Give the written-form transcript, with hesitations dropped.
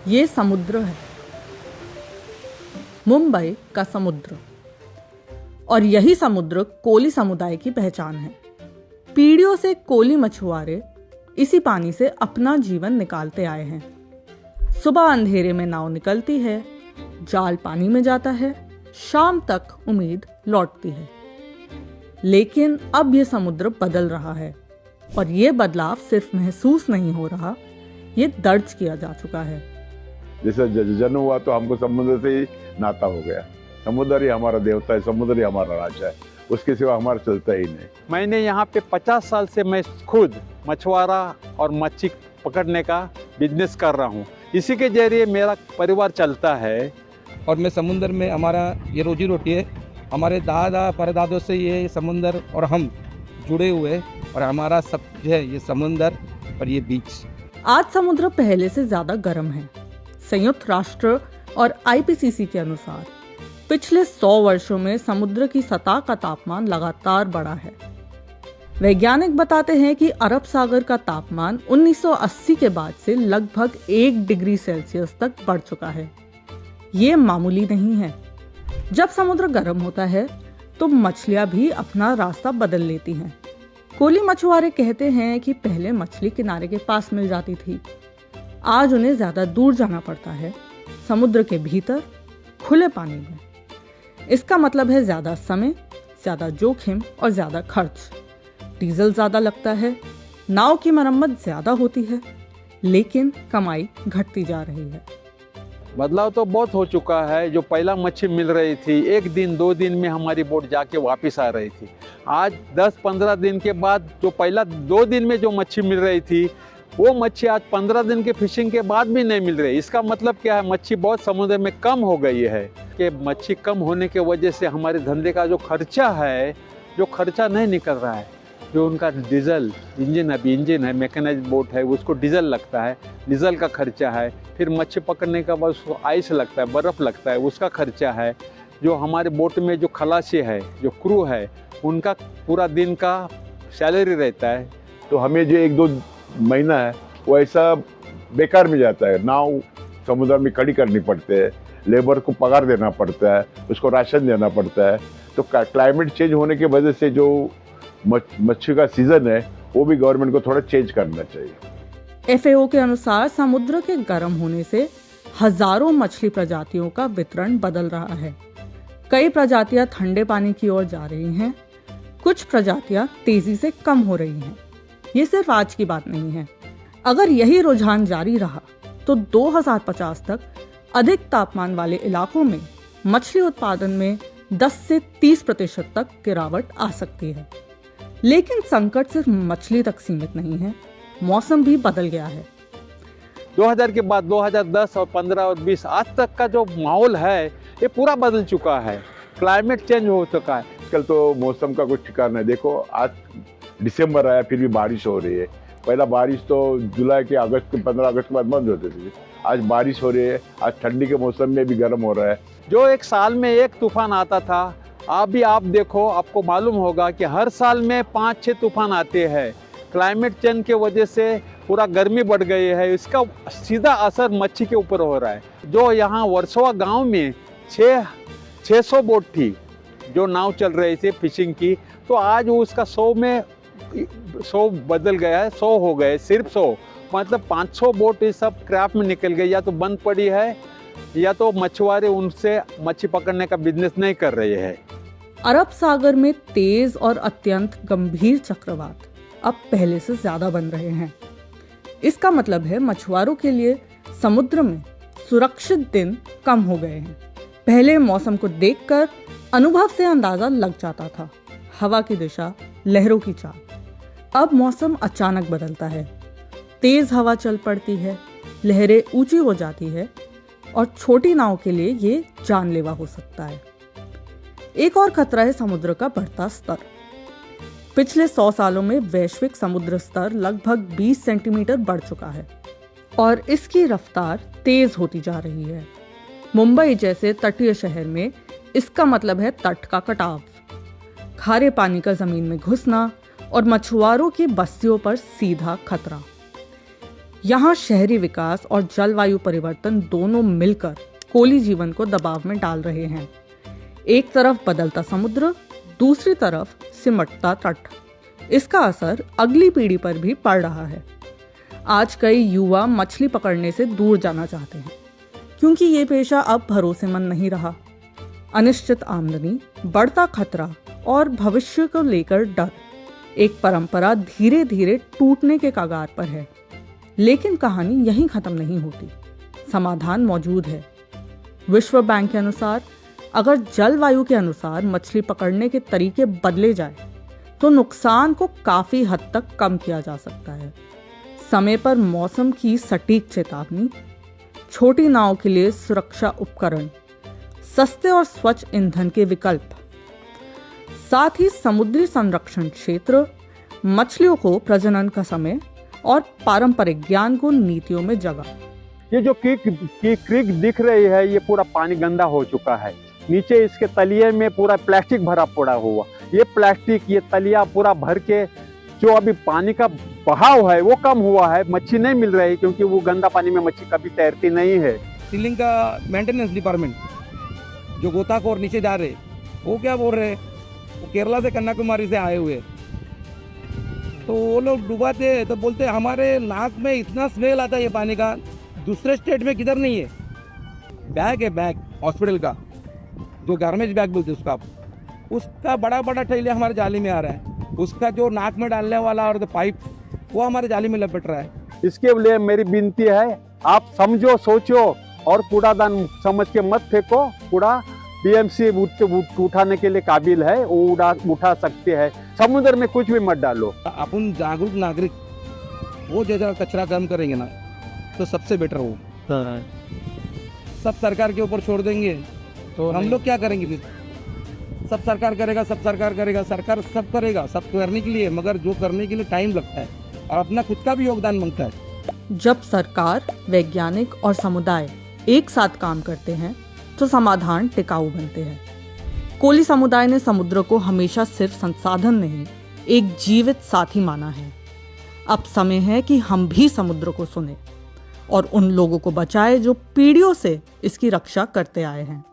ये समुद्र है, मुंबई का समुद्र। और यही समुद्र कोली समुदाय की पहचान है। पीढ़ियों से कोली मछुआरे इसी पानी से अपना जीवन निकालते आए हैं। सुबह अंधेरे में नाव निकलती है, जाल पानी में जाता है, शाम तक उम्मीद लौटती है। लेकिन अब ये समुद्र बदल रहा है और ये बदलाव सिर्फ महसूस नहीं हो रहा, ये दर्ज किया जा चुका है। जैसे जन्म हुआ तो हमको समुद्र से ही नाता हो गया। समुद्र ही हमारा देवता है, समुद्र ही हमारा राजा है, उसके सिवा हमारा चलता ही नहीं। मैंने यहाँ पे 50 साल से मैं खुद मछुआरा और मच्छी पकड़ने का बिजनेस कर रहा हूँ। इसी के जरिए मेरा परिवार चलता है। और मैं समुद्र में, हमारा ये रोजी रोटी है। हमारे दादा परदादों से ये समुद्र और हम जुड़े हुए, और हमारा सब जो है ये समुद्र और ये बीच। आज समुद्र पहले से ज्यादा गर्म है। संयुक्त राष्ट्र और आईपीसीसी के अनुसार पिछले 100 वर्षों में समुद्र की सतह का तापमान लगातार बढ़ा है। वैज्ञानिक बताते हैं कि अरब सागर का तापमान 1980 के बाद से लगभग 1 डिग्री सेल्सियस तक बढ़ चुका है। ये मामूली नहीं है। जब समुद्र गर्म होता है तो मछलियां भी अपना रास्ता बदल लेती हैं। कोली मछुआरे कहते हैं कि पहले मछली किनारे के पास मिल जाती थी, आज उन्हें ज्यादा दूर जाना पड़ता है, समुद्र के भीतर खुले पानी में। इसका मतलब है ज्यादा समय, ज्यादा जोखिम और ज्यादा खर्च। डीजल ज्यादा लगता है, नाव की मरम्मत ज्यादा होती है, लेकिन कमाई घटती जा रही है। बदलाव तो बहुत हो चुका है। जो पहला मच्छी मिल रही थी, 1 दिन 2 दिन में हमारी बोट जाके वापस आ रही थी। आज 10-15 दिन के बाद जो पहला 2 दिन में जो मच्छी मिल रही थी, वो मच्छी आज 15 दिन के फिशिंग के बाद भी नहीं मिल रही। इसका मतलब क्या है? मच्छी बहुत समुद्र में कम हो गई है। कि मच्छी कम होने के वजह से हमारे धंधे का जो खर्चा है, जो खर्चा नहीं निकल रहा है, जो उनका डीजल इंजन है, मैकेनाइज्ड बोट है, उसको डीजल लगता है, डीजल का खर्चा है। फिर मच्छी पकड़ने का बाद उसको आइस लगता है, बर्फ़ लगता है, उसका खर्चा है। जो हमारे बोट में जो खलासी है, जो क्रू है, उनका पूरा दिन का सैलरी रहता है। तो हमें जो 1-2 महीना है वो ऐसा बेकार में जाता है। नाव समुद्र में खड़ी करनी पड़ती है, लेबर को पगार देना पड़ता है, उसको राशन देना पड़ता है। तो क्लाइमेट चेंज होने की वजह से जो मच्छी का सीजन है वो भी गवर्नमेंट को थोड़ा चेंज करना चाहिए। एफएओ के अनुसार समुद्र के गर्म होने से हजारों मछली प्रजातियों का वितरण बदल रहा है। कई प्रजातियां ठंडे पानी की ओर जा रही हैं, कुछ प्रजातियां तेजी से कम हो रही हैं। ये सिर्फ आज की बात नहीं है। अगर यही रुझान जारी रहा तो 2050 तक अधिक तापमान वाले इलाकों में मछली उत्पादन में 10 से 30% तक गिरावट आ सकती है। लेकिन संकट सिर्फ मछली तक सीमित नहीं है, मौसम भी बदल गया है। 2000 के बाद 2010 और 15 और 20 आज तक का जो माहौल है, ये पूरा बदल चुका है। क्लाइमेट चेंज हो चुका है। आजकल तो मौसम का कुछ ठिकाना है। देखो, आज दिसंबर आया फिर भी बारिश हो रही है। पहला बारिश तो जुलाई के 15 अगस्त के बाद बंद होती थी। आज बारिश हो रही है। आज ठंडी के मौसम में भी गर्म हो रहा है। जो एक साल में एक तूफान आता था, अभी आप देखो, आपको मालूम होगा कि हर साल में 5-6 तूफान आते हैं। क्लाइमेट चेंज के वजह से पूरा गर्मी बढ़ गई है। इसका सीधा असर मच्छी के ऊपर हो रहा है। जो यहाँ वर्सोवा गांव में 600 बोट थी जो नाव चल रही थी फिशिंग की, तो आज उसका 100 बदल गया है, 100 हो गए, सिर्फ 100। मतलब 500 बोट इस सब क्रैप में निकल गई, या तो बंद पड़ी है या तो मछुआरे उनसे मच्छी पकड़ने का बिजनेस नहीं कर रहे हैं। अरब सागर में तेज और अत्यंत गंभीर चक्रवात अब पहले से ज्यादा बन रहे हैं। इसका मतलब है मछुआरों के लिए समुद्र में सुरक्षित दिन कम हो गए हैं। पहले मौसम को देखकर अनुभव से अंदाजा लग जाता था, हवा की दिशा, लहरों की चाल। अब मौसम अचानक बदलता है, तेज हवा चल पड़ती है, लहरें ऊंची हो जाती है और छोटी नाव के लिए ये जानलेवा हो सकता है। एक और खतरा है समुद्र का बढ़ता स्तर। पिछले 100 सालों में वैश्विक समुद्र स्तर लगभग 20 सेंटीमीटर बढ़ चुका है और इसकी रफ्तार तेज होती जा रही है। मुंबई जैसे तटीय शहर में इसका मतलब है तट का कटाव, खारे पानी का जमीन में घुसना और मछुआरों की बस्तियों पर सीधा खतरा। यहाँ शहरी विकास और जलवायु परिवर्तन दोनों मिलकर कोली जीवन को दबाव में डाल रहे हैं। एक तरफ बदलता समुद्र, दूसरी तरफ सिमटता तट। इसका असर अगली पीढ़ी पर भी पड़ रहा है। आज कई युवा मछली पकड़ने से दूर जाना चाहते हैं क्योंकि ये पेशा अब भरोसेमंद नहीं रहा। अनिश्चित आमदनी, बढ़ता खतरा और भविष्य को लेकर डर, एक परंपरा धीरे धीरे टूटने के कगार पर है। लेकिन कहानी यहीं खत्म नहीं होती, समाधान मौजूद है। विश्व बैंक के अनुसार अगर जलवायु के अनुसार मछली पकड़ने के तरीके बदले जाए तो नुकसान को काफी हद तक कम किया जा सकता है। समय पर मौसम की सटीक चेतावनी, छोटी नाव के लिए सुरक्षा उपकरण, सस्ते और स्वच्छ ईंधन के विकल्प, साथ ही समुद्री संरक्षण क्षेत्र, मछलियों को प्रजनन का समय और पारंपरिक ज्ञान को नीतियों में जगह। ये जो क्रीक दिख रही है, ये पूरा पानी गंदा हो चुका है। नीचे इसके तलिए में पूरा प्लास्टिक भरा पड़ा हुआ, ये प्लास्टिक, ये तलिया पूरा भर के जो अभी पानी का बहाव है वो कम हुआ है। मच्छी नहीं मिल रही क्योंकि वो गंदा पानी में मच्छी कभी तैरती नहीं है। सीलिंग का मेंटेनेंस डिपार्टमेंट जो गोताखोर नीचे जा रहे, वो क्या बोल रहे, वो केरला से कन्याकुमारी से आए हुए, तो वो लोग डुबाते हैं तो बोलते हमारे नाक में इतना स्मेल आता है ये पानी का, दूसरे स्टेट में किधर नहीं है। बैग है, बैग हॉस्पिटल का, जो गार्मेज बैग बोलते हैं उसका बड़ा बड़ा थैलिया हमारे जाली में आ रहा है। उसका जो नाक में डालने वाला और पाइप वो हमारे जाली में लपेट रहा है। इसके लिए मेरी विनती है, आप समझो, सोचो और कूड़ादान समझ के मत फेंको। कूड़ा बीएमसी उठाने के लिए काबिल है, वो उठा सकते हैं। समुद्र में कुछ भी मत डालो। अपन जागरूक नागरिक वो जैसा कचरा कम करेंगे ना तो सबसे बेटर हो। सब सरकार के ऊपर छोड़ देंगे तो हम लोग क्या करेंगे फिर? सब सरकार करेगा, सरकार सब करेगा, सब करने के लिए, मगर जो करने के लिए टाइम लगता है और अपना खुद का भी योगदान मांगता है। जब सरकार, वैज्ञानिक और समुदाय एक साथ काम करते हैं तो समाधान टिकाऊ बनते हैं। कोली समुदाय ने समुद्र को हमेशा सिर्फ संसाधन नहीं, एक जीवित साथी माना है। अब समय है कि हम भी समुद्र को सुने और उन लोगों को बचाएं जो पीढ़ियों से इसकी रक्षा करते आए हैं।